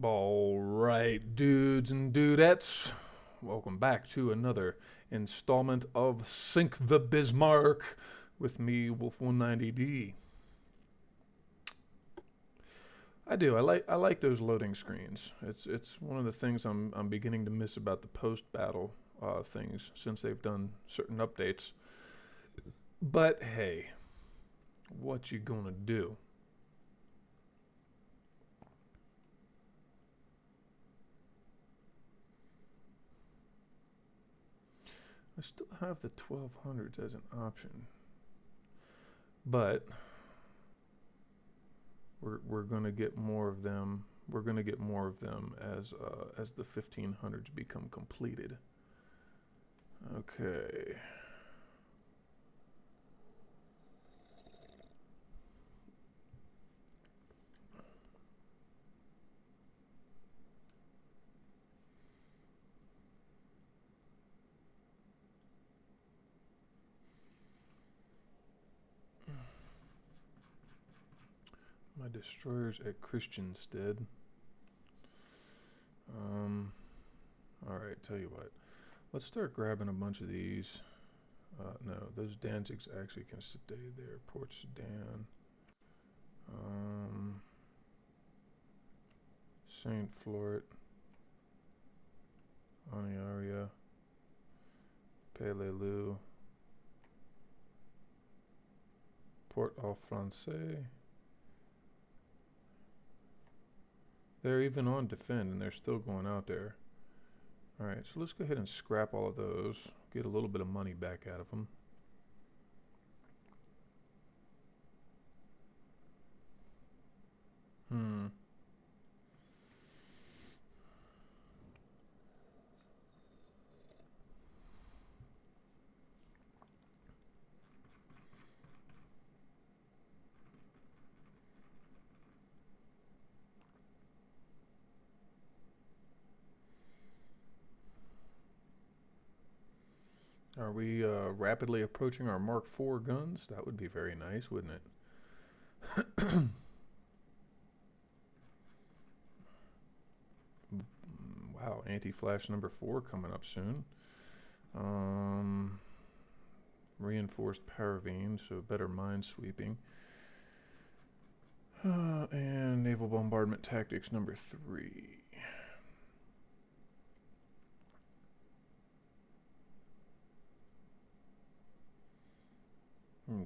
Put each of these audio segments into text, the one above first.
All right, dudes and dudettes, welcome back to another installment of Sink the Bismarck with me, Wolf 190D. I do. I like those loading screens. It's one of the things I'm beginning to miss about the post battle things since they've done certain updates. But hey, what you gonna do? I still have the 1200s as an option, but we're gonna get more of them. We're gonna get more of them as the 1500s become completed. Okay. My destroyers at Christianstead. Um, all right. Tell you what. Let's start grabbing a bunch of these. No, those Danzigs actually can stay there. Port Sudan. Um, Saint Floret. Aniaria. Peleliu. Port au Francais. They're even on defend and they're still going out there. Alright, so let's go ahead and scrap all of those. Get a little bit of money back out of them. Hmm. Are we rapidly approaching our Mark IV guns? That would be very nice, wouldn't it? Wow, anti-flash number 4 coming up soon. Um, Reinforced paravine, so better mine sweeping. And naval bombardment tactics number 3.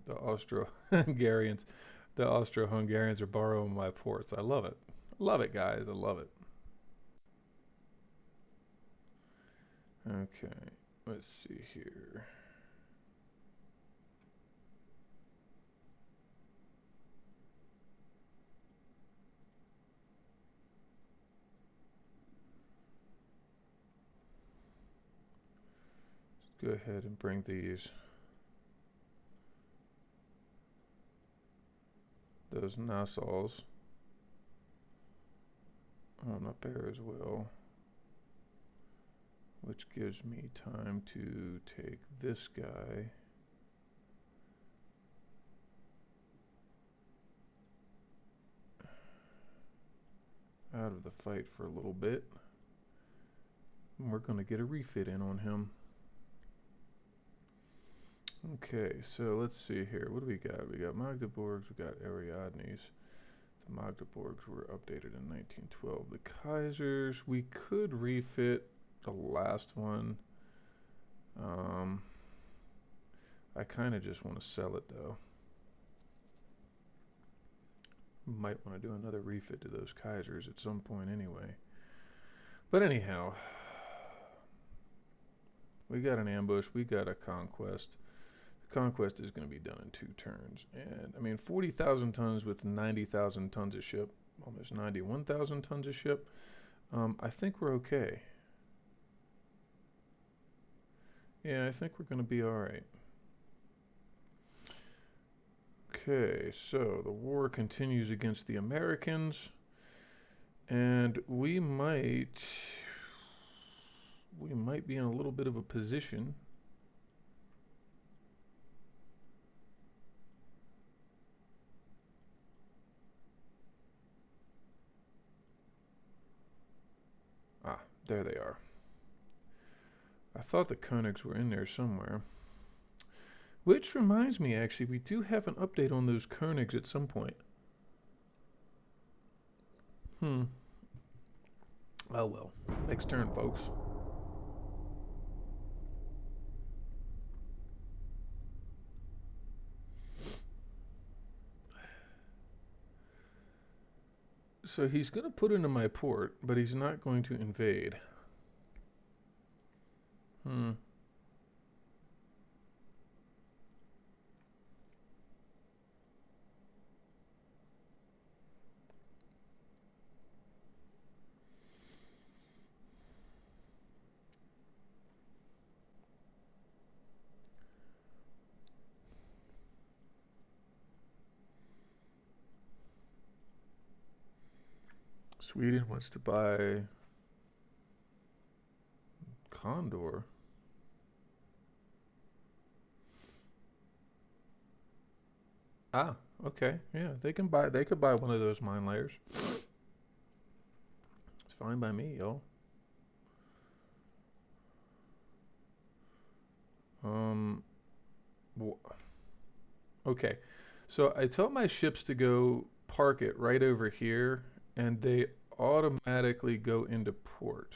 The Austro-Hungarians, the Austro-Hungarians are borrowing my ports. I love it. Love it, guys. I love it. Okay, let's see here. Let's go ahead and bring those Nassaus on up there as well, which gives me time to take this guy out of the fight for a little bit. And we're going to get a refit in on him. Okay, so let's see here. What do we got? We got Magdeburgs, we got Ariadnes. The Magdeburgs were updated in 1912. The Kaisers, we could refit the last one. I kind of just want to sell it though. Might want to do another refit to those Kaisers at some point anyway. But anyhow, we got an ambush, we got a conquest. The conquest is going to be done in 2 turns. And I mean, 40,000 tons with 90,000 tons of ship, almost 91,000 tons of ship. I think we're okay. Yeah, I think we're going to be alright. Okay, so the war continues against the Americans. And we might be in a little bit of a position. Ah, there they are. I thought the Koenigs were in there somewhere. Which reminds me, actually, we do have an update on those Koenigs at some point. Hmm. Oh well. Next turn, folks. So he's going to put into my port, but he's not going to invade. Hmm. Sweden wants to buy Condor. Ah, okay. Yeah, they can buy. They could buy one of those mine layers. It's fine by me, yo. Um. Okay. So I tell my ships to go park it right over here, and they automatically go into port.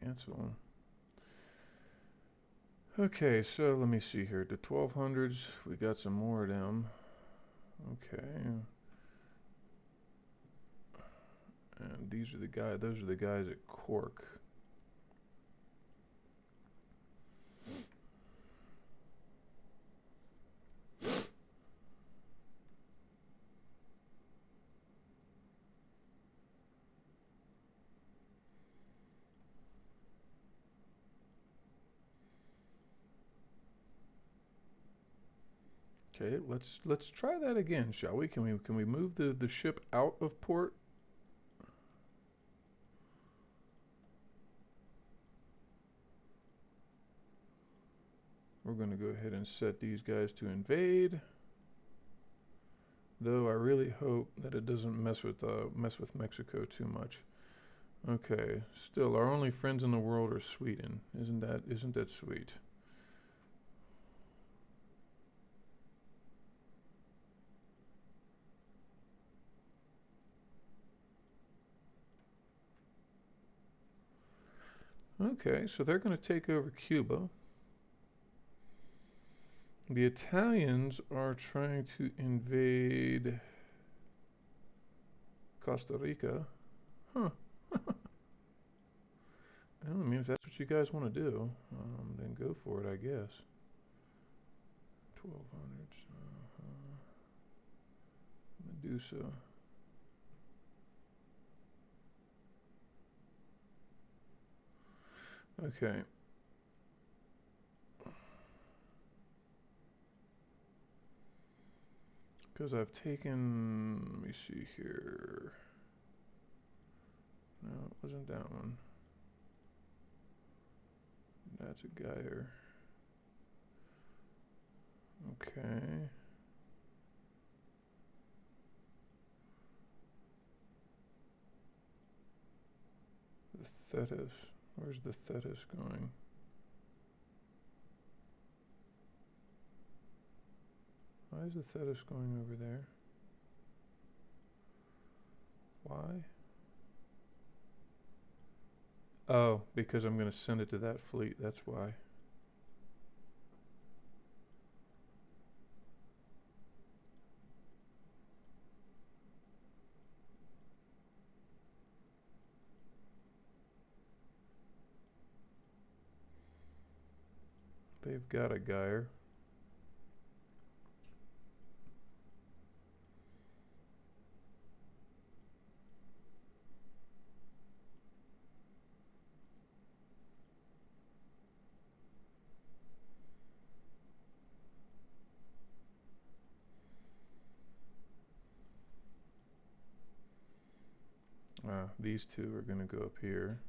Cancel. Okay, so let me see here. The 1200s, we got some more of them. Okay. And these are the guys. Those are the guys at Cork. Okay, let's try that again, shall we? Can we move the ship out of port? We're going to go ahead and set these guys to invade. Though I really hope that it doesn't mess with Mexico too much. Okay, still our only friends in the world are Sweden. Isn't that sweet? Okay, so they're going to take over Cuba. The Italians are trying to invade Costa Rica. Huh. Well, I mean, if that's what you guys want to do, then go for it, I guess. 1200s. Medusa. Okay. Because I've taken. Let me see here. No, it wasn't that one. That's a Geyer. Okay. The Thetis. Where's the Thetis going? Why is the Thetis going over there? Why? Oh, because I'm going to send it to that fleet. That's why. They've got a Geyer. These two are going to go up here.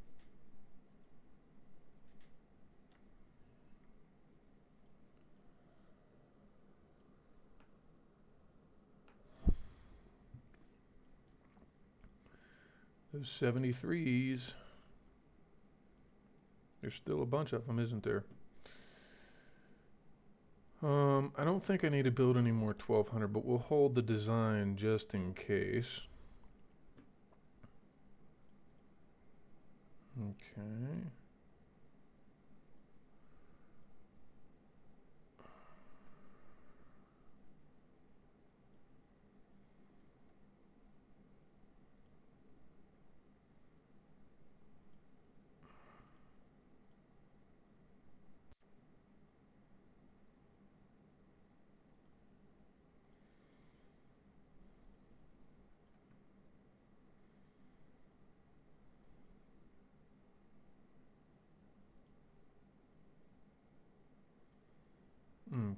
Those 73s. There's still a bunch of them, isn't there? I don't think I need to build any more 1200, but we'll hold the design just in case. Okay.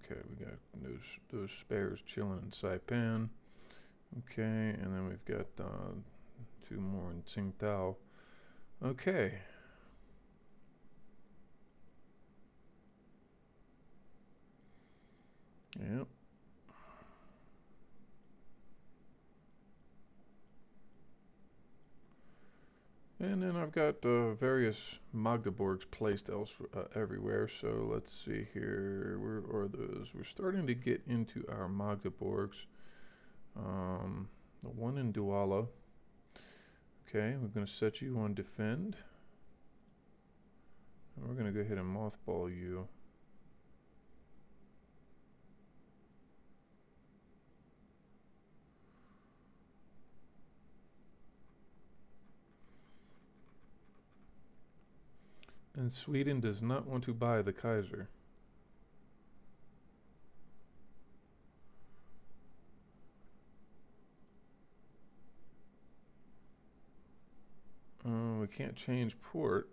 Okay, we got those spares chilling in Saipan. Okay, and then we've got 2 more in Tsingtao. Okay. Yep. And then I've got various Magdeburgs placed everywhere. So let's see here. Where are those? We're starting to get into our Magdeburgs. The one in Douala. Okay, we're going to set you on defend. And we're going to go ahead and mothball you. And Sweden does not want to buy the Kaiser. We can't change port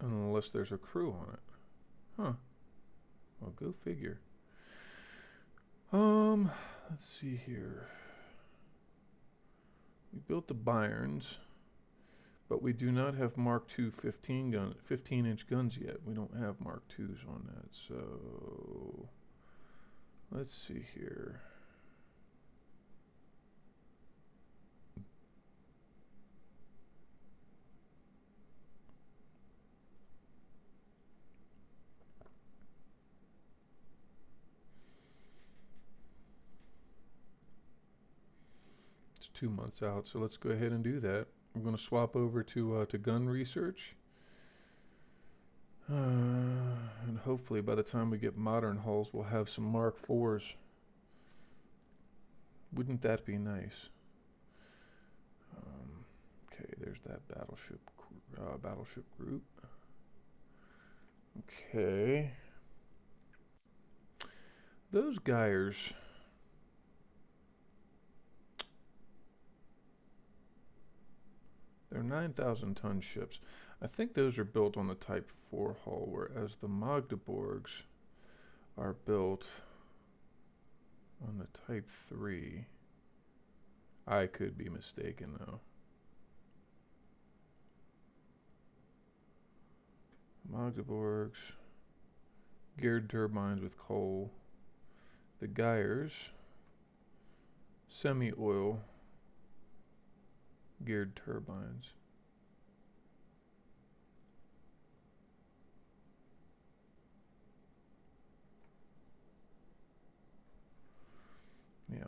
unless there's a crew on it. Huh. Well, go figure. Let's see here. We built the Bayerns, but we do not have Mark II 15-inch guns yet. We don't have Mark IIs on that, so let's see here. It's 2 months out, so let's go ahead and do that. I'm going to swap over to gun research. And hopefully by the time we get modern hulls, we'll have some Mark IVs. Wouldn't that be nice? Okay, there's that battleship group. Okay. Those Geyers. They're 9,000-ton ships. I think those are built on the Type 4 hull, whereas the Magdeburgs are built on the Type 3. I could be mistaken, though. Magdeburgs, geared turbines with coal. The Geyers, semi-oil, geared turbines. Yeah.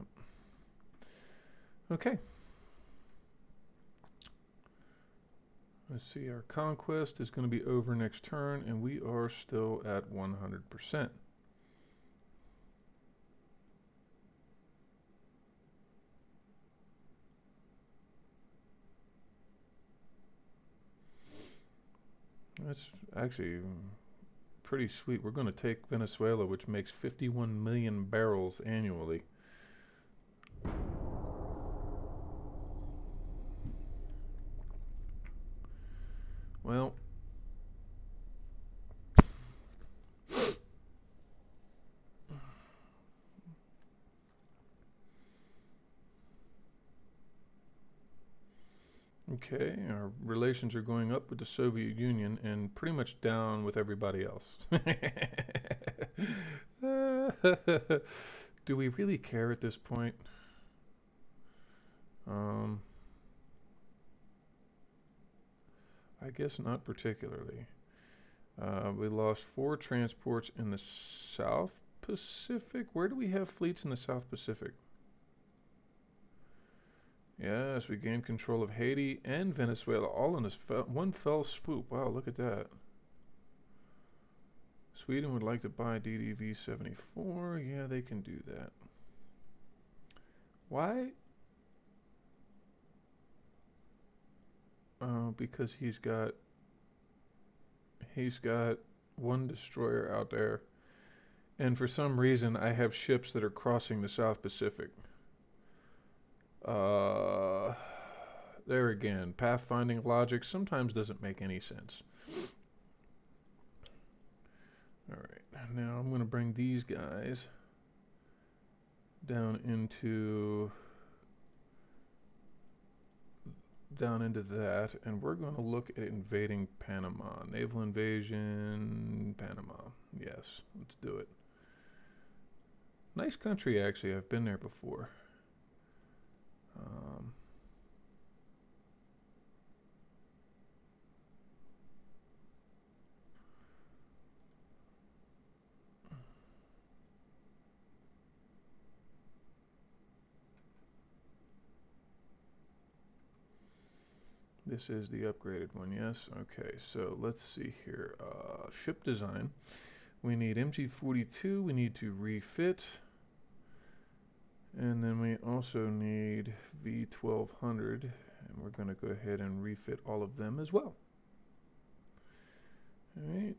Okay. Let's see, our conquest is going to be over next turn, and we are still at 100%. That's actually pretty sweet. We're going to take Venezuela, which makes 51 million barrels annually. Well, okay, our relations are going up with the Soviet Union and pretty much down with everybody else. Do we really care at this point? I guess not particularly. We lost 4 transports in the South Pacific. Where do we have fleets in the South Pacific? Yes, we gained control of Haiti and Venezuela all in this one fell swoop. Wow, look at that. Sweden would like to buy DDV 74. Yeah, they can do that. Why? Because he's got one destroyer out there, and for some reason I have ships that are crossing the South Pacific. There again, pathfinding logic sometimes doesn't make any sense. Alright, now I'm going to bring these guys down into that, and we're going to look at invading Panama. Naval invasion, Panama. Yes, let's do it. Nice country, actually. I've been there before. This is the upgraded one, yes? Okay, so let's see here. Ship design. We need MG42. We need to refit. And then we also need V1200. And we're going to go ahead and refit all of them as well. Alright,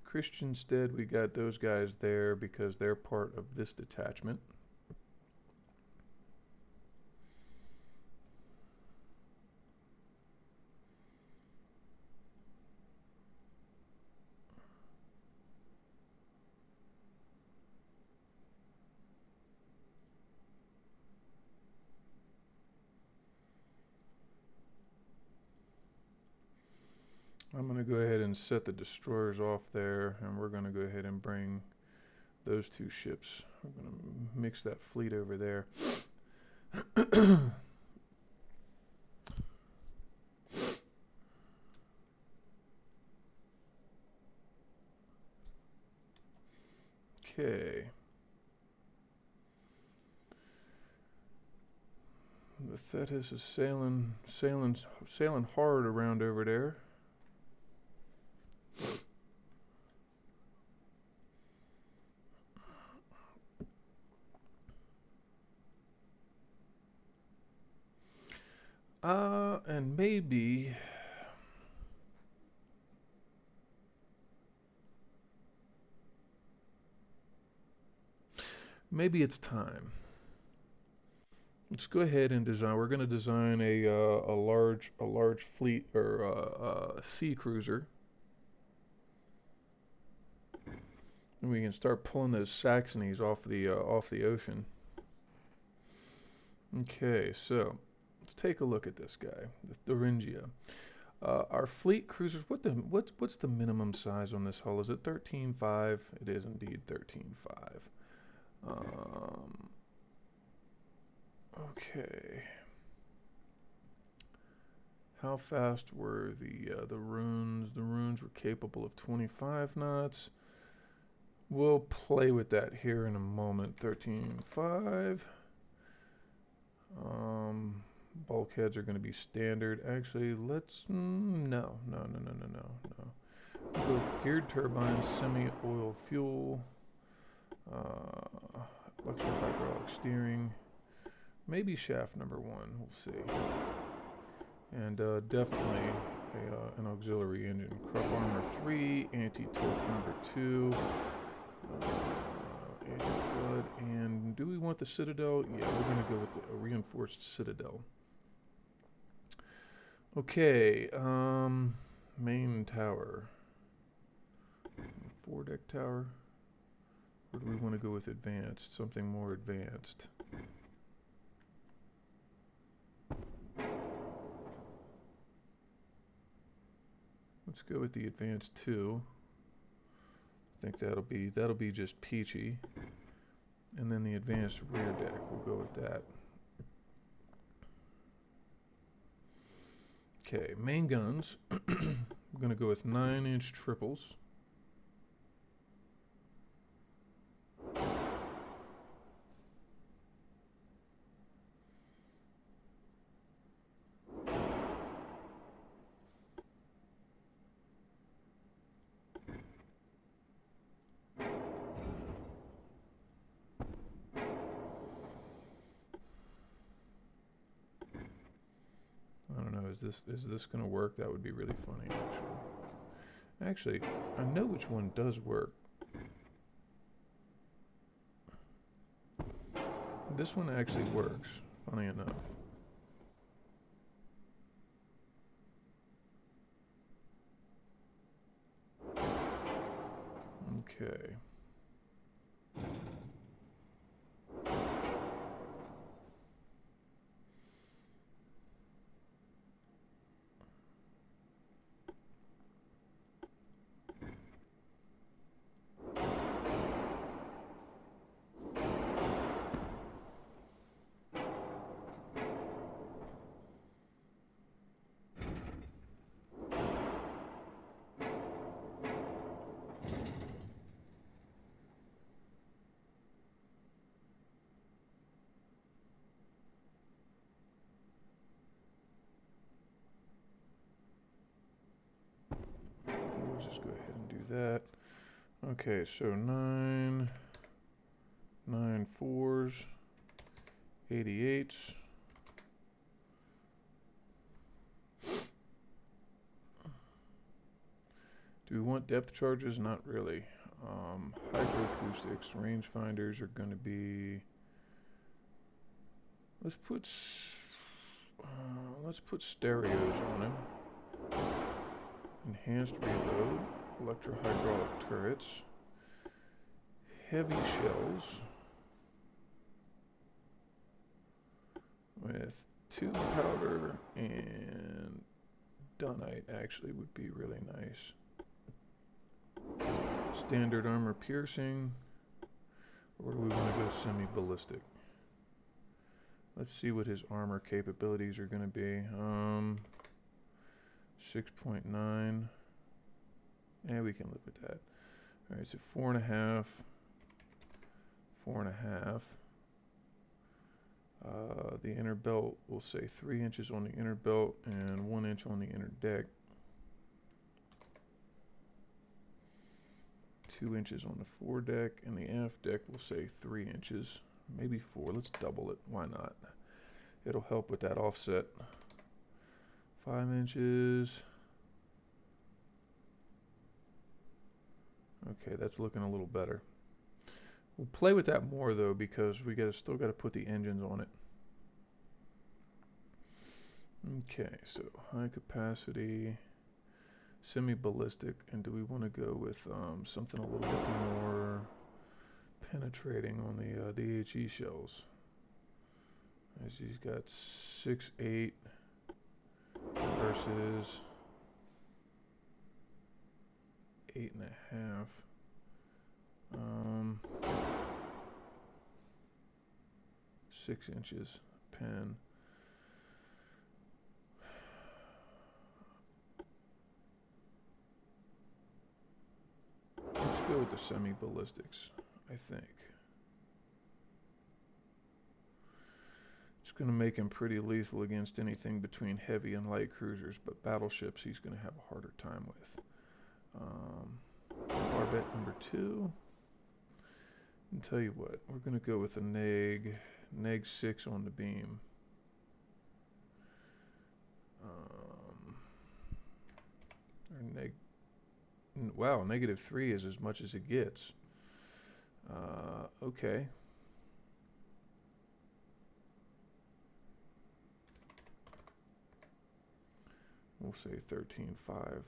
Christiansted, we got those guys there because they're part of this detachment. I'm going to go ahead and set the destroyers off there, and we're going to go ahead and bring those 2 ships. We're going to mix that fleet over there. Okay. The Thetis is sailing hard around over there. And maybe it's time. Let's go ahead and design. We're going to design a large fleet, or a sea cruiser, and we can start pulling those Saxonies off the ocean. Okay, so let's take a look at this guy, the Thuringia. Our fleet cruisers. What's the minimum size on this hull? Is it 13.5? It is indeed 13.5. Okay. How fast were the runes? The runes were capable of 25 knots. We'll play with that here in a moment. 13.5. Bulkheads are going to be standard. Actually, let's no. We'll go geared turbines, semi-oil fuel, electro-hydraulic steering, maybe shaft number 1. We'll see. And definitely an auxiliary engine. Krupp armor 3, anti-torque number 2, anti-flood, and do we want the Citadel? Yeah, we're going to go with a reinforced Citadel. Okay, main tower. Foredeck tower. Or do we want to go with advanced? Something more advanced. Let's go with the advanced 2. I think that'll be just peachy. And then the advanced rear deck, we'll go with that. Okay, main guns. We're going to go with 9-inch triples. I don't know, is this going to work? That would be really funny, actually. Actually, I know which one does work. This one actually works, funny enough. Okay. We'll just go ahead and do that. Okay, so 9 4s, 88s. Do we want depth charges? Not really. Hydroacoustics, rangefinders are going to be. Let's put stereos on him. Enhanced reload, electro-hydraulic turrets, heavy shells with 2 powder, and dunite actually would be really nice. Standard armor piercing, or do we want to go semi-ballistic? Let's see what his armor capabilities are going to be. 6.9. Yeah, we can live with that. Alright, so 4.5. 4.5. The inner belt, we'll say 3 inches on the inner belt and 1 inch on the inner deck. 2 inches on the foredeck, and the aft deck we'll say 3 inches, maybe 4. Let's double it. Why not? It'll help with that offset. 5 inches. Okay, that's looking a little better. We'll play with that more though, because we still got to put the engines on it. Okay, so high capacity, semi-ballistic, and do we want to go with something a little bit more penetrating on the HE shells? As he's got 6.8 versus 8.5. 6 inches pen. Let's go with the semi-ballistics, I think. Let's going to make him pretty lethal against anything between heavy and light cruisers, but battleships he's going to have a harder time with. Barbette number 2. And tell you what, we're going to go with a neg 6 on the beam. Wow, -3 is as much as it gets. Okay. We'll say 13.5.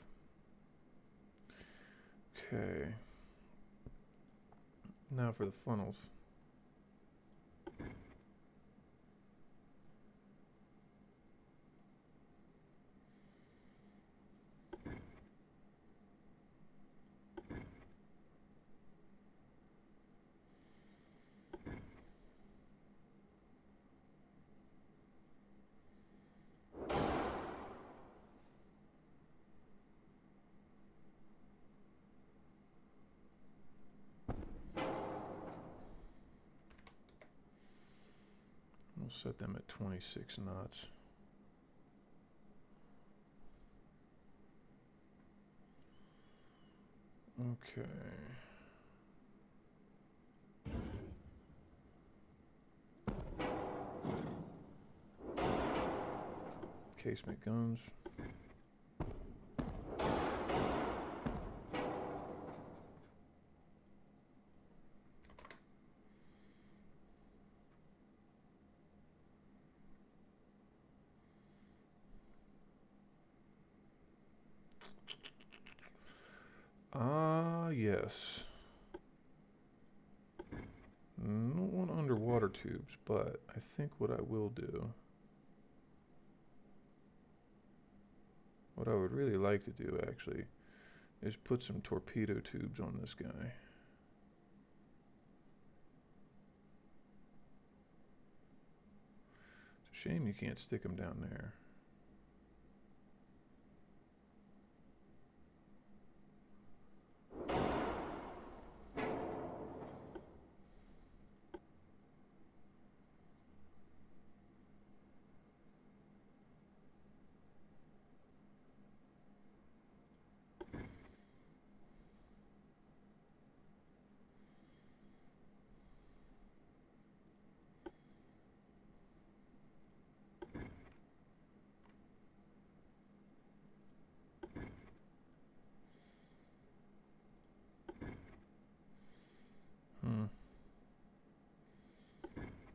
Okay. Now for the funnels. We'll set them at 26 knots. Okay. Casement guns. Yes. Don't want underwater tubes, but I think what I will do, what I would really like to do actually, is put some torpedo tubes on this guy. It's a shame you can't stick them down there.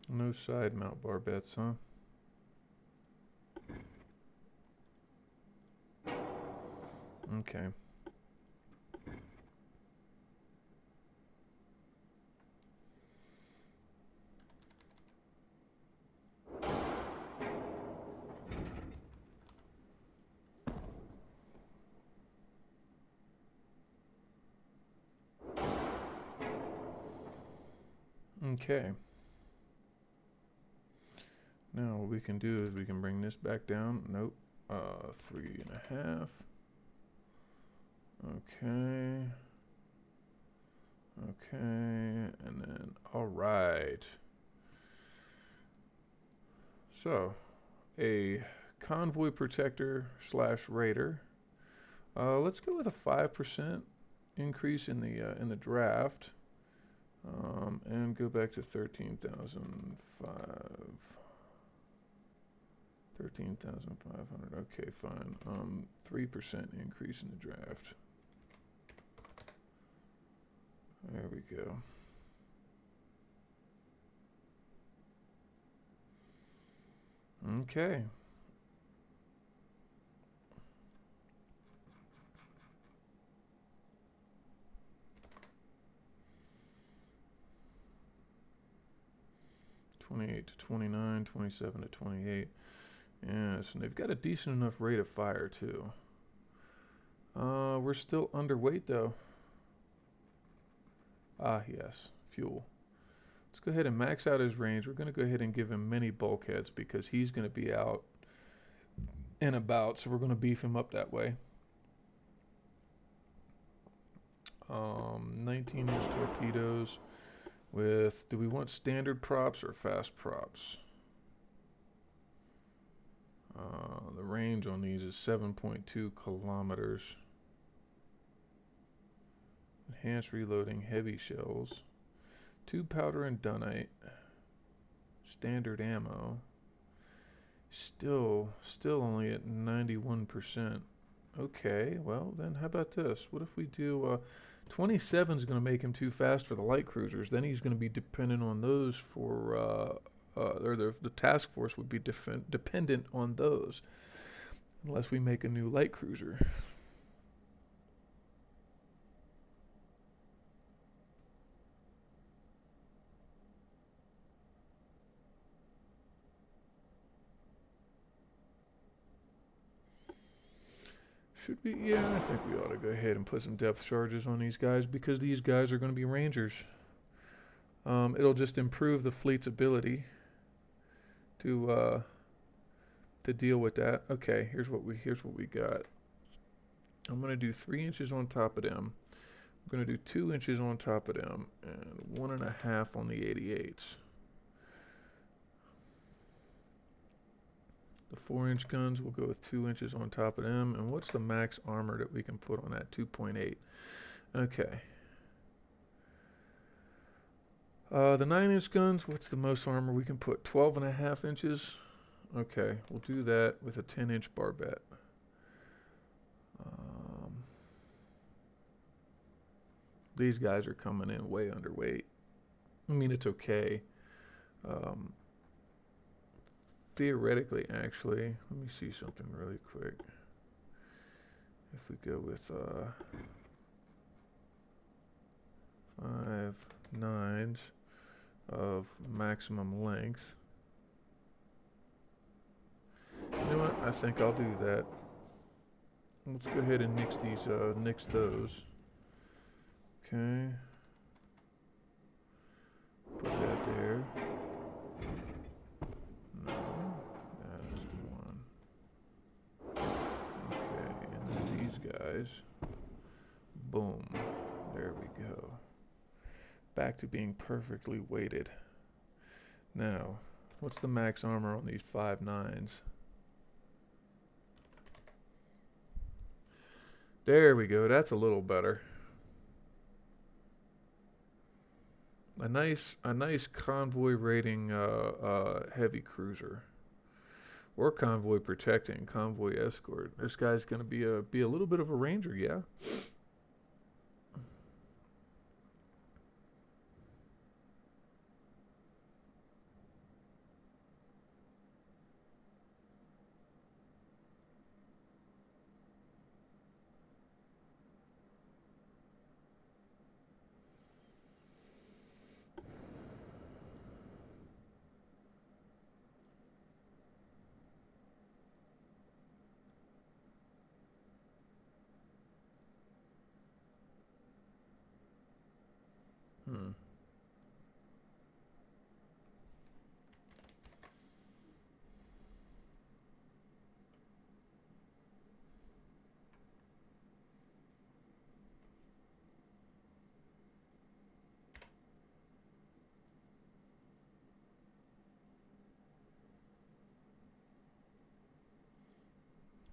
No side mount barbettes, huh? Okay. Okay. Now what we can do is we can bring this back down. Nope. 3.5. Okay. Okay. And then, all right. So, a convoy protector / raider. Let's go with a 5% increase in the draft. And go back to 13,500. Okay, fine. 3% increase in the draft. There we go. Okay. (28 to 29, 27 to 28). Yes, and they've got a decent enough rate of fire too. We're still underweight though. Yes, fuel. Let's go ahead and max out his range. We're going to go ahead and give him many bulkheads because he's going to be out and about, so we're going to beef him up that way. 19-inch torpedoes with, do we want standard props or fast props? The range on these is 7.2 kilometers. Enhanced reloading, heavy shells. 2 powder and dunite. Standard ammo. Still only at 91%. Okay, well then how about this? What if we do 27 is going to make him too fast for the light cruisers. Then he's going to be dependent on those for, or the task force would be dependent on those. Unless we make a new light cruiser. Should we? Yeah, I think we ought to go ahead and put some depth charges on these guys because these guys are going to be rangers. It'll just improve the fleet's ability to deal with that. Okay, here's what we got. I'm going to do 3 inches on top of them. I'm going to do 2 inches on top of them and 1.5 on the 88s. The 4-inch guns will go with 2 inches on top of them. And what's the max armor that we can put on that? 2.8. Okay. The 9-inch guns, what's the most armor we can put? 12.5 inches. Okay, we'll do that with a 10-inch barbette. These guys are coming in way underweight. I mean, it's okay. Theoretically, actually, let me see something really quick. If we go with 5 9s of maximum length. You know what? I think I'll do that. Let's go ahead and nix these, nix those. Okay. Put that there. No, that's the one. Okay, and then these guys. Boom. There we go. Back to being perfectly weighted. Now, what's the max armor on these 5 9s? There we go. That's a little better. A nice convoy rating heavy cruiser, or convoy protecting, convoy escort. This guy's gonna be a little bit of a ranger, yeah. Hmm.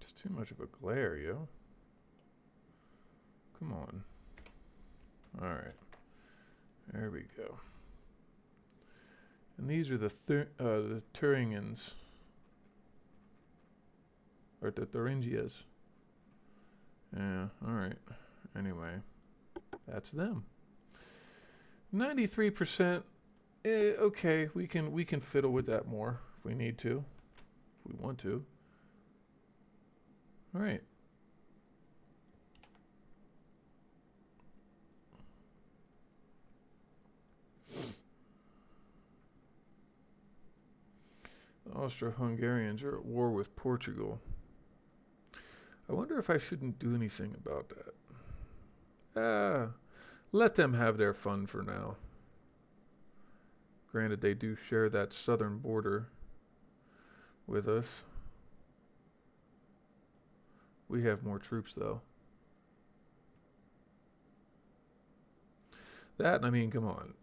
It's too much of a glare, yo. Come on. All right. There we go. And these are the Thuringians. Or the Thuringias. Yeah, alright. Anyway. That's them. 93%. Okay, we can fiddle with that more if we need to. If we want to. Alright. The Austro-Hungarians are at war with Portugal. I wonder if I shouldn't do anything about that. Let them have their fun for now. Granted, they do share that southern border with us. We have more troops, though. That, I mean, come on.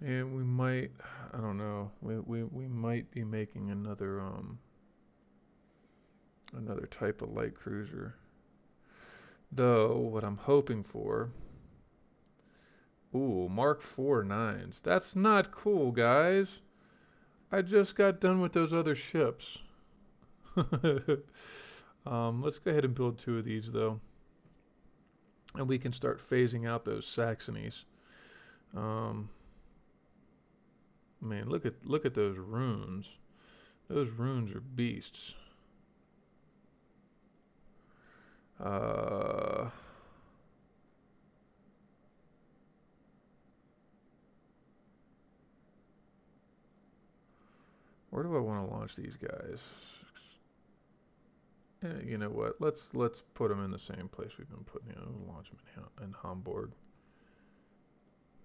And we might, I don't know, we might be making another type of light cruiser. Though, what I'm hoping for, ooh, Mark IV nines. That's not cool, guys. I just got done with those other ships. Let's go ahead and build two of these, though. And we can start phasing out those Saxonies. Um, man, look at those runes. Those runes are beasts. Uh, where do I want to launch these guys? You know what? Let's put them in the same place we've been putting. Launch them in Hamburg,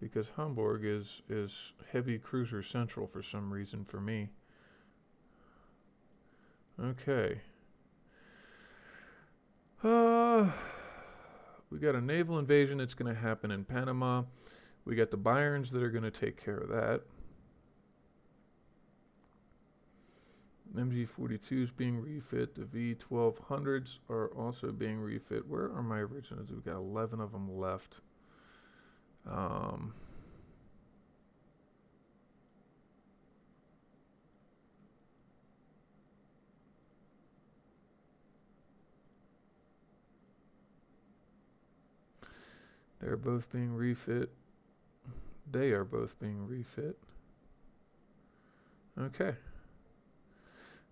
because Hamburg is heavy cruiser central for some reason for me. Okay. We got a naval invasion that's going to happen in Panama. We got the Bayerns that are going to take care of that. MG42s being refit. The V1200s are also being refit. Where are my originals? We've got 11 of them left. They're both being refit. They are both being refit. Okay.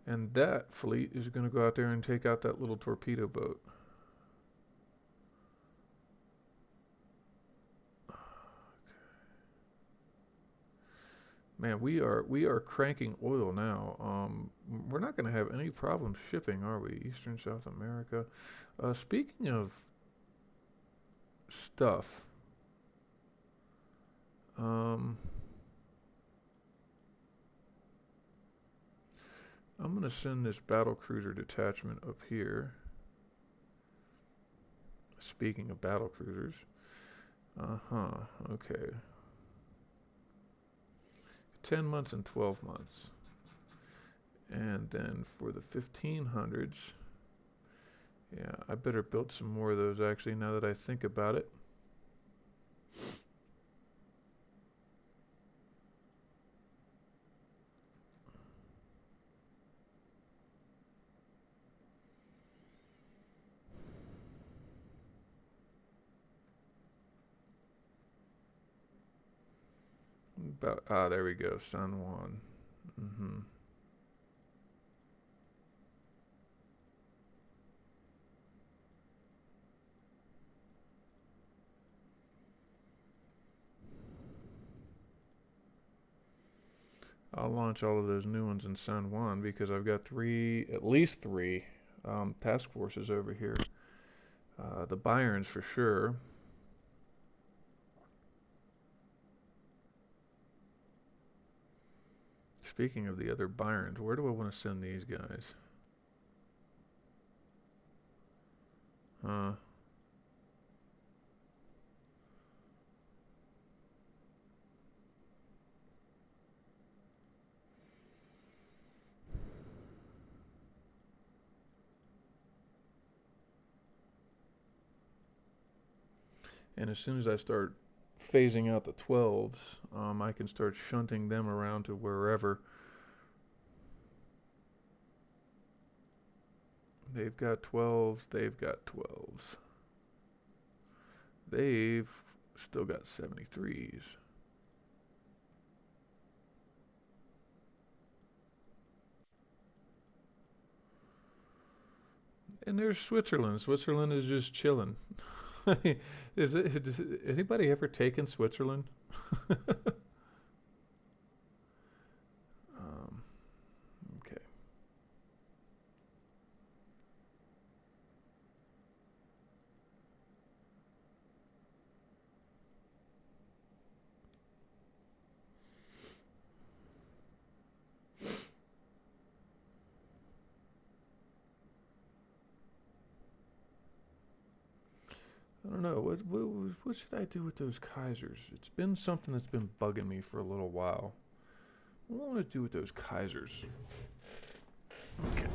And that fleet is going to go out there and take out that little torpedo boat. Man, we are cranking oil now. We're not going to have any problems shipping, are we? Eastern South America. Speaking of stuff, I'm going to send this battle cruiser detachment up here. Speaking of battle cruisers. Okay. 10 months and 12 months. And then for the 1500s, yeah, I better build some more of those actually now that I think about it. There we go, San Juan. I'll launch all of those new ones in San Juan because I've got at least three task forces over here. The Bayerns for sure. Speaking of the other Bayerns, where do I want to send these guys? And as soon as I start phasing out the 12s, I can start shunting them around to wherever. They've got 12s, they've got 12s. They've still got 73s. And there's Switzerland. Switzerland is just chilling. Does anybody ever taken Switzerland? Okay. I don't know. What should I do with those Kaisers? It's been something that's been bugging me for a little while. What do I want to do with those Kaisers? Okay.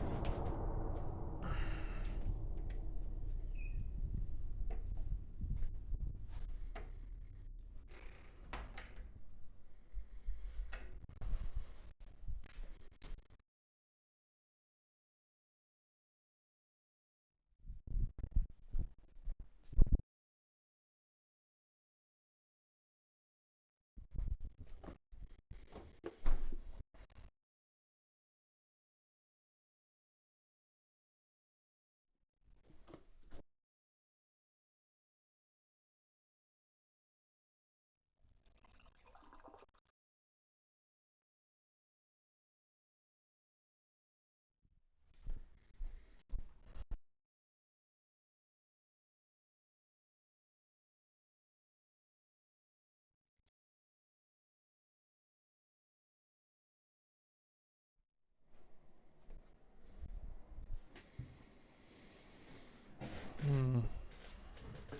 Hmm.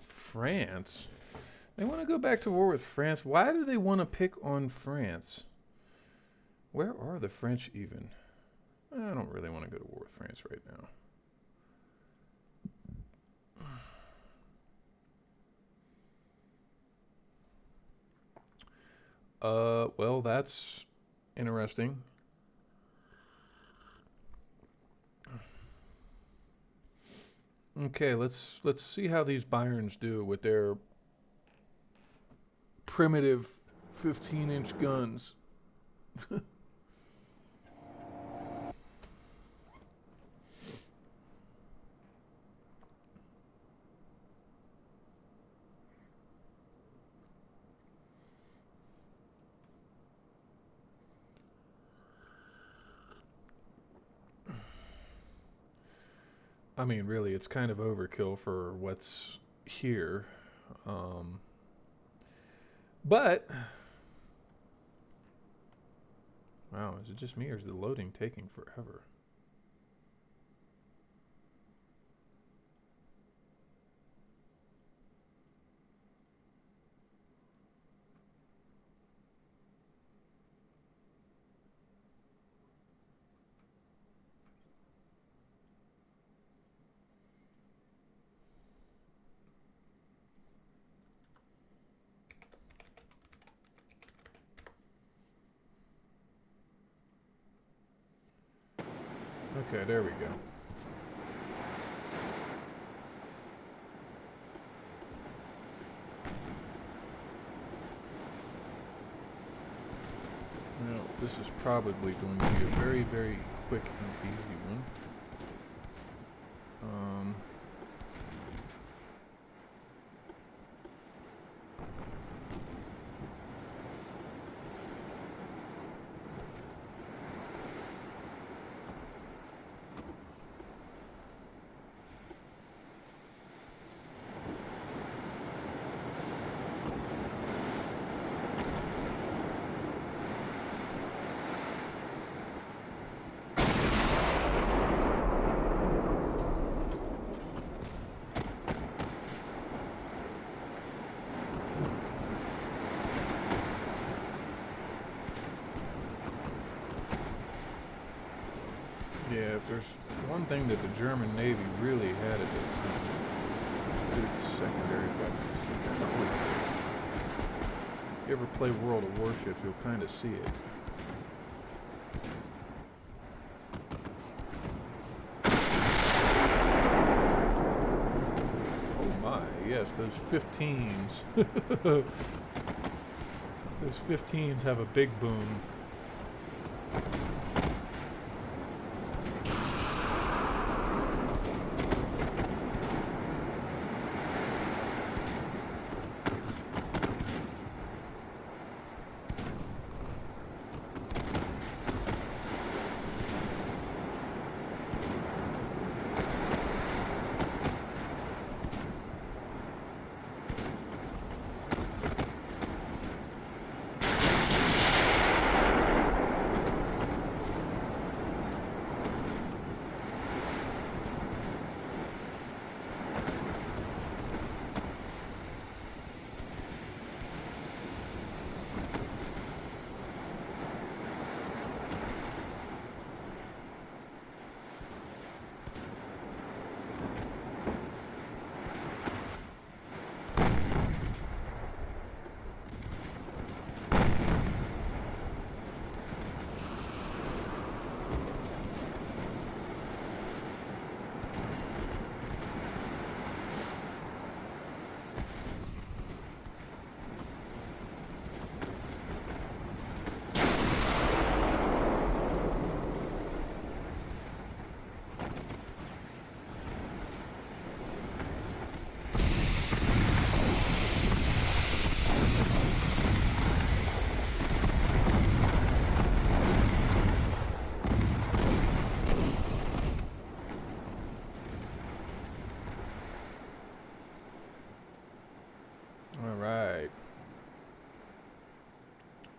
France. They want to go back to war with France. Why do they want to pick on France? Where are the French even? I don't really want to go to war with France right now. Well, that's interesting. Okay, let's see how these Bayerns do with their primitive 15-inch guns. I mean, really, it's kind of overkill for what's here. Um, but, wow, is it just me or is the loading taking forever? Okay, there we go. Now, this is probably going to be a very, very quick and easy one. Yeah, if there's one thing that the German Navy really had at this time, its secondary weapons. If you ever play World of Warships, you'll kind of see it. Oh my, yes, those 15s. Those 15s have a big boom.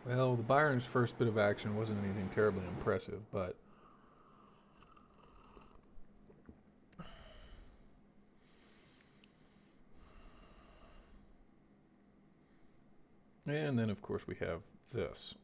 right. Well, the Bayern's first bit of action wasn't anything terribly impressive, but and then of course we have this.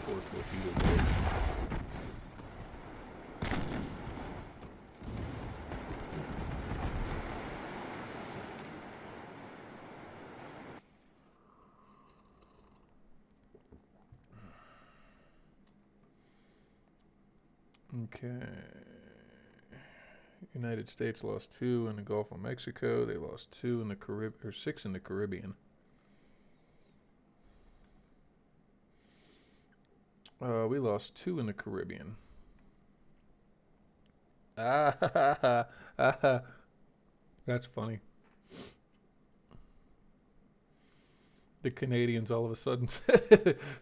Poor torpedo boat. Okay. United States lost 2 in the Gulf of Mexico. They lost 2 in the Caribbean, or 6 in the Caribbean. We lost 2 in the Caribbean. Ah, that's funny. The Canadians all of a sudden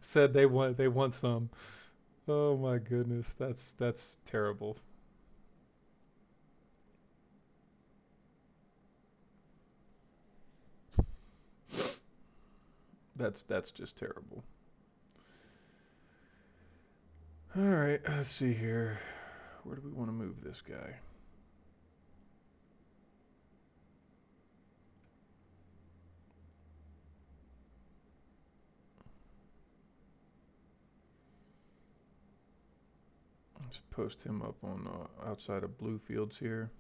said they want some. Oh my goodness, that's terrible. That's just terrible. All right, let's see here. Where do we want to move this guy? Let's post him up on outside of Blue Fields here.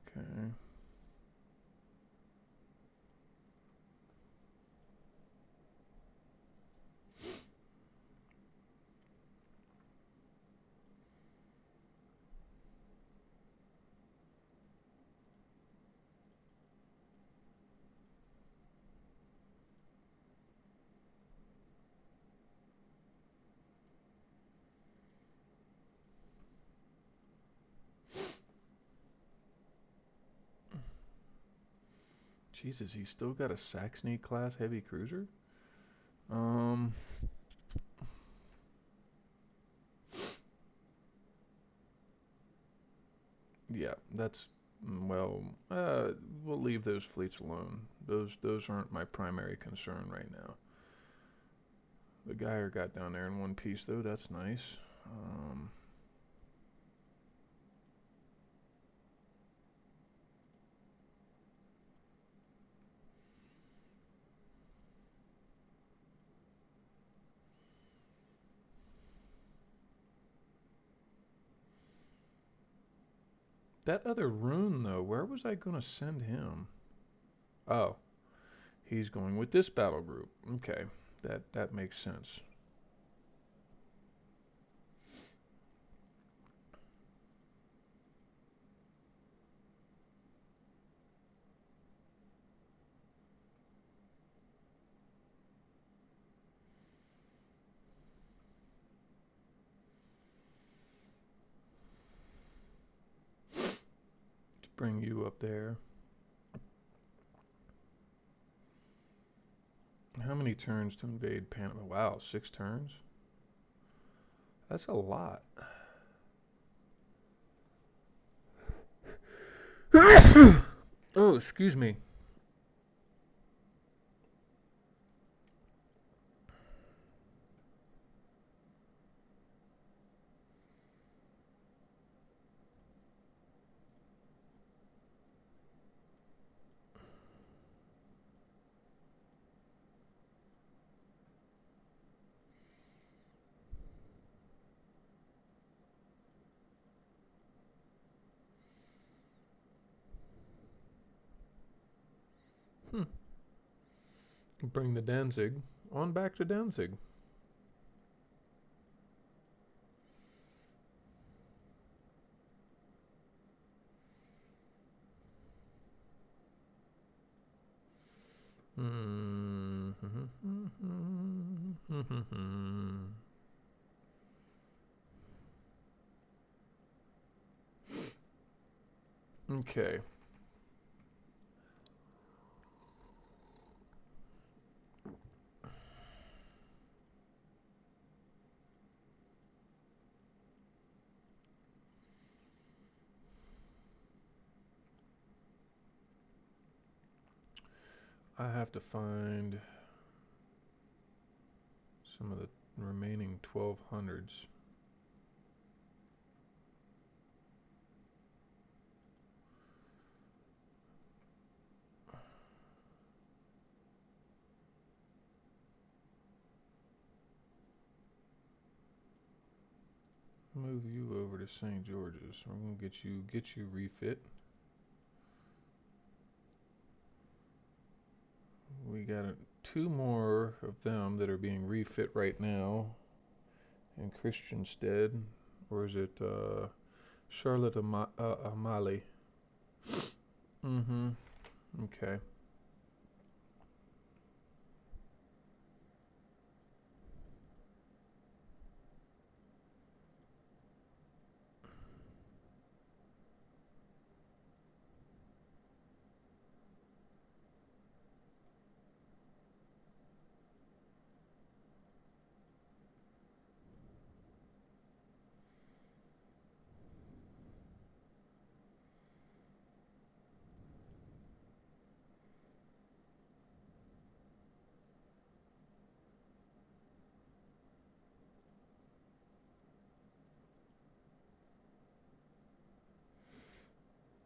Okay. Jesus, he's still got a Saxony class heavy cruiser? Um, yeah, that's well. We'll leave those fleets alone. Those aren't my primary concern right now. The Geyer got down there in one piece, though. That's nice. That other rune, though, where was I going to send him? Oh, he's going with this battle group. Okay, that makes sense. Let's bring you up there. How many turns to invade Panama? Wow, 6 turns? That's a lot. Oh, excuse me. Hmm. Bring the Danzig on back to Danzig. Hmm. Okay. I have to find some of the remaining 1200s. Move you over to St. George's. We're gonna get you refit. We got two more of them that are being refit right now in Christiansted, or is it Charlotte Amali? Mm-hmm. Okay.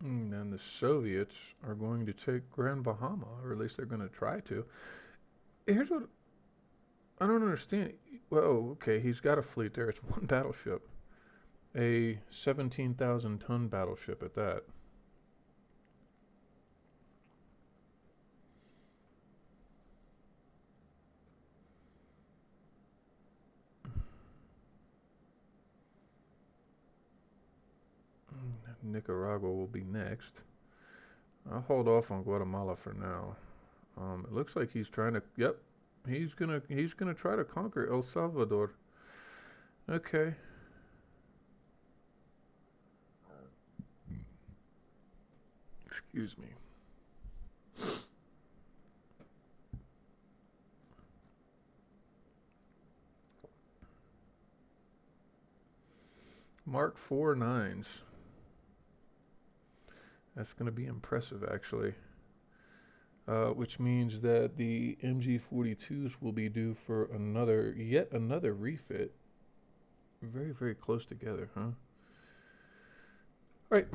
And the Soviets are going to take Grand Bahama, or at least they're going to try to. Here's what I don't understand. Well, okay, he's got a fleet there. It's one battleship, a 17,000-ton battleship at that. Nicaragua will be next. I'll hold off on Guatemala for now. It looks like he's trying to. Yep, he's gonna try to conquer El Salvador. Okay. Excuse me. Mark 4 nines. That's going to be impressive, actually. Which means that the MG42s will be due for yet another refit. Very, very close together, huh? All right.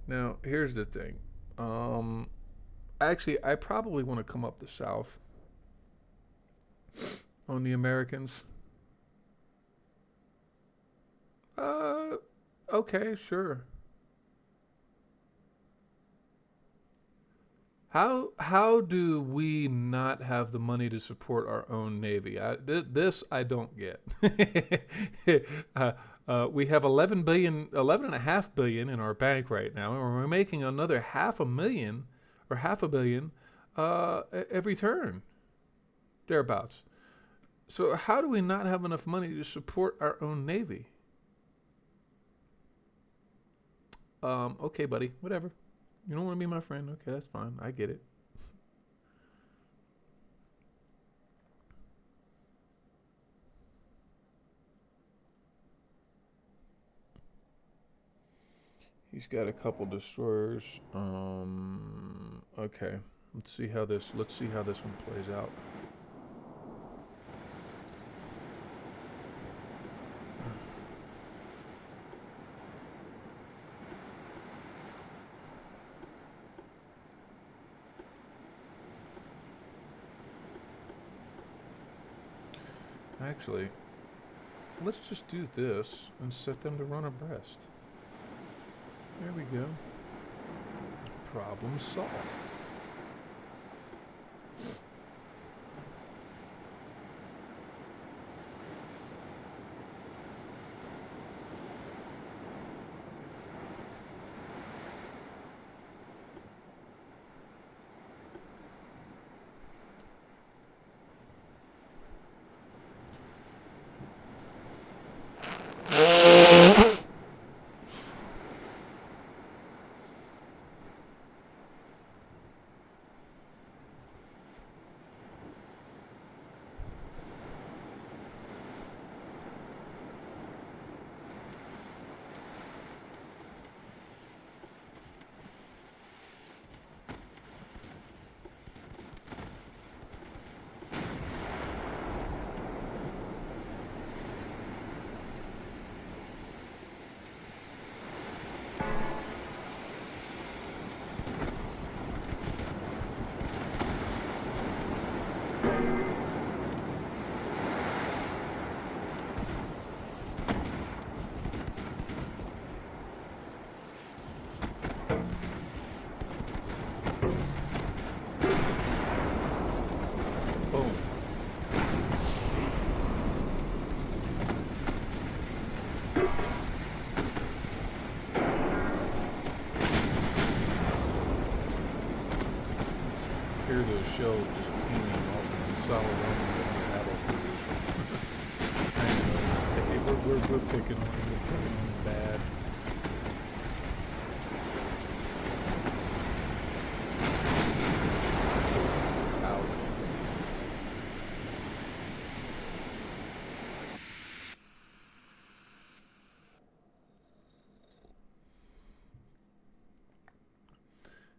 Now, here's the thing. Um, Actually, I probably want to come up the south on the Americans. Uh, okay, sure. How do we not have the money to support our own navy? This I don't get. We have 11.5 billion in our bank right now, and we're making another half a million or half a billion every turn, thereabouts. So how do we not have enough money to support our own navy? Okay, buddy, whatever. You don't want to be my friend? Okay, that's fine. I get it. He's got a couple destroyers. Okay. Let's see how this one plays out. Actually, let's just do this and set them to run abreast. There we go. Problem solved. Boom. Hear those shells just pinging off of the solid armor of the battle cruisers. I know, we're picking on him. We're picking on him bad. Ouch.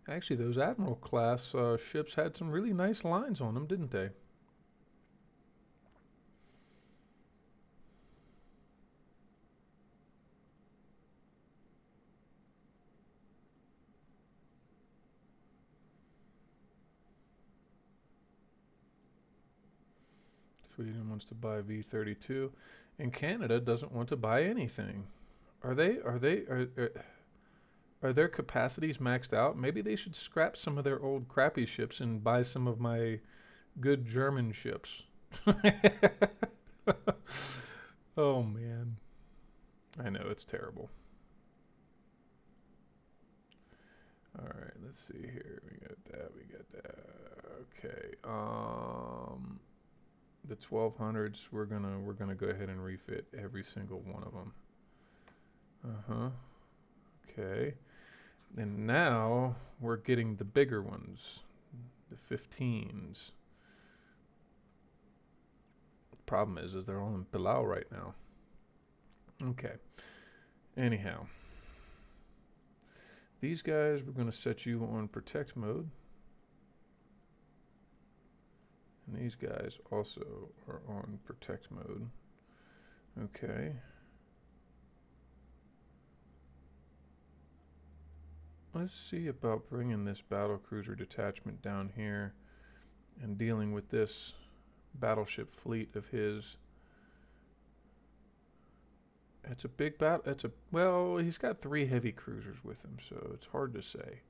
Actually, those Admiral class ships had some really nice lines on them, didn't they? Sweden wants to buy V-32, and Canada doesn't want to buy anything. Are their capacities maxed out? Maybe they should scrap some of their old crappy ships and buy some of my good German ships. Oh man, I know it's terrible. All right, let's see here. We got that. We got that. Okay. The 1200s. We're gonna go ahead and refit every single one of them. Okay. And now we're getting the bigger ones, the 15s. The problem is they're all in Palau right now. Okay. Anyhow, these guys, we're going to set you on protect mode. And these guys also are on protect mode. Okay. Let's see about bringing this battle cruiser detachment down here and dealing with this battleship fleet of his. It's a big battle. Well, he's got 3 heavy cruisers with him, so it's hard to say.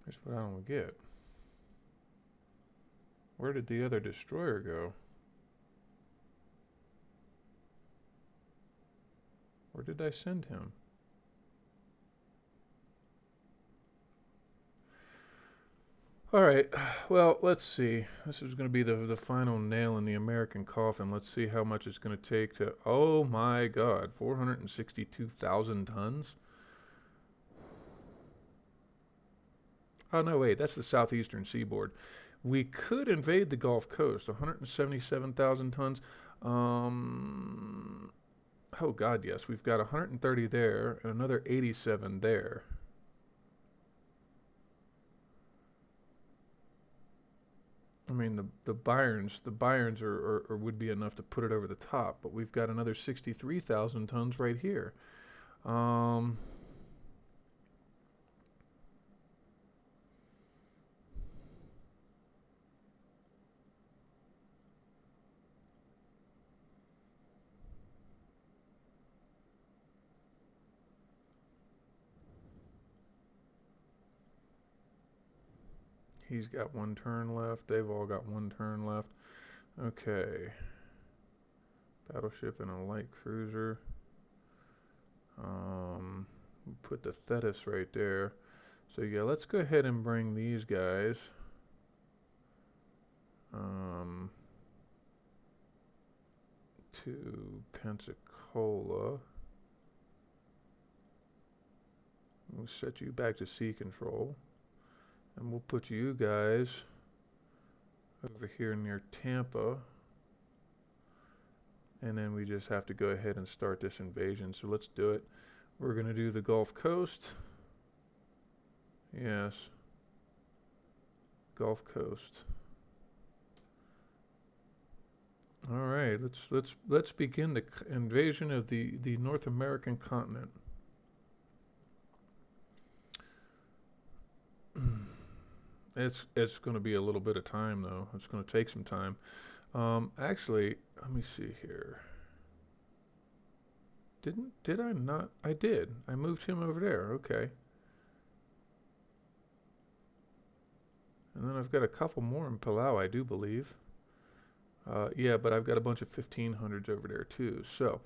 Here's what I don't get. Where did the other destroyer go? Where did I send him? All right. Well, let's see. This is going to be the final nail in the American coffin. Let's see how much it's going to take to. Oh my God, 462,000 tons. Oh no, wait, that's the southeastern seaboard. We could invade the Gulf Coast. 177,000 tons. Um. Oh God, yes. We've got 130 there and another 87 there. I mean, the Bayerns would be enough to put it over the top, but we've got another 63,000 tons right here. Um, he's got one turn left. They've all got one turn left. Okay. Battleship and a light cruiser. Put the Thetis right there. So yeah, let's go ahead and bring these guys. To Pensacola. We'll set you back to sea control. And we'll put you guys over here near Tampa. And then we just have to go ahead and start this invasion. So let's do it. We're going to do the Gulf Coast. Yes. Gulf Coast. All right, let's begin the invasion of the North American continent. It's going to be a little bit of time though. It's going to take some time. Actually, let me see here. Did I not? I did. I moved him over there. Okay. And then I've got a couple more in Palau, I do believe. Yeah, but I've got a bunch of 1500s over there too. So,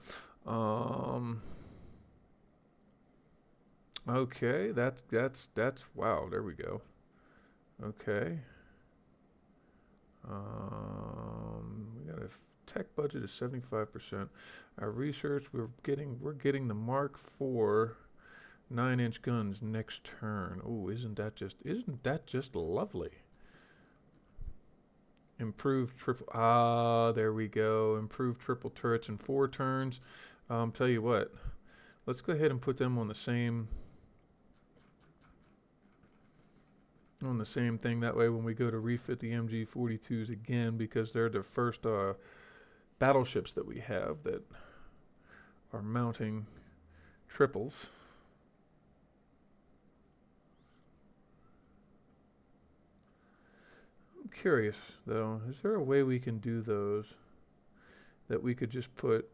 okay, that's wow. There we go. Okay. We got a tech budget of 75%. Our research, we're getting the Mark IV 9-inch guns next turn. Oh, isn't that just lovely? Improved triple. There we go. Improved triple turrets in 4 turns. Tell you what, let's go ahead and put them on the same thing. That way, when we go to refit the MG-42s again, because they're the first battleships that we have that are mounting triples. I'm curious though, is there a way we can do those that we could just put?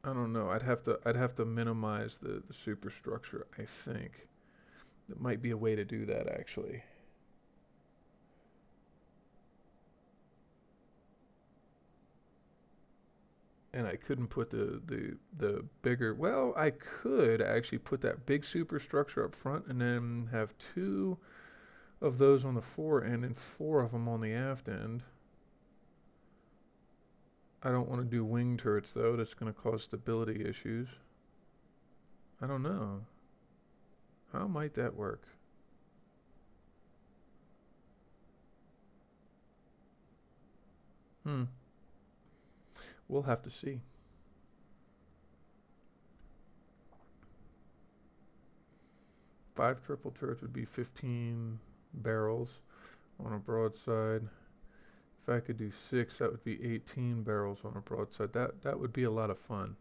I don't know. I'd have to minimize the superstructure, I think. That might be a way to do that actually. And I couldn't put the bigger. Well, I could actually put that big superstructure up front and then have 2 of those on the fore end and 4 of them on the aft end. I don't want to do wing turrets though. That's going to cause stability issues. I don't know. How might that work? We'll have to see. 5 triple turrets would be 15 barrels on a broadside. If I could do 6, that would be 18 barrels on a broadside. That would be a lot of fun.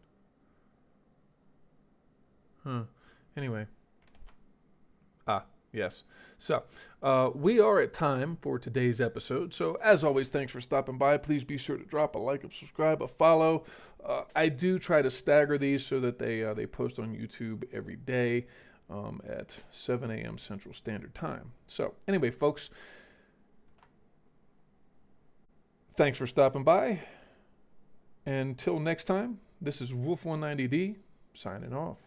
Anyway. Yes. So, we are at time for today's episode. So, as always, thanks for stopping by. Please be sure to drop a like, a subscribe, a follow. I do try to stagger these so that they post on YouTube every day at 7 a.m. Central Standard Time. So, anyway, folks, thanks for stopping by. Until next time, this is Wolf 190D signing off.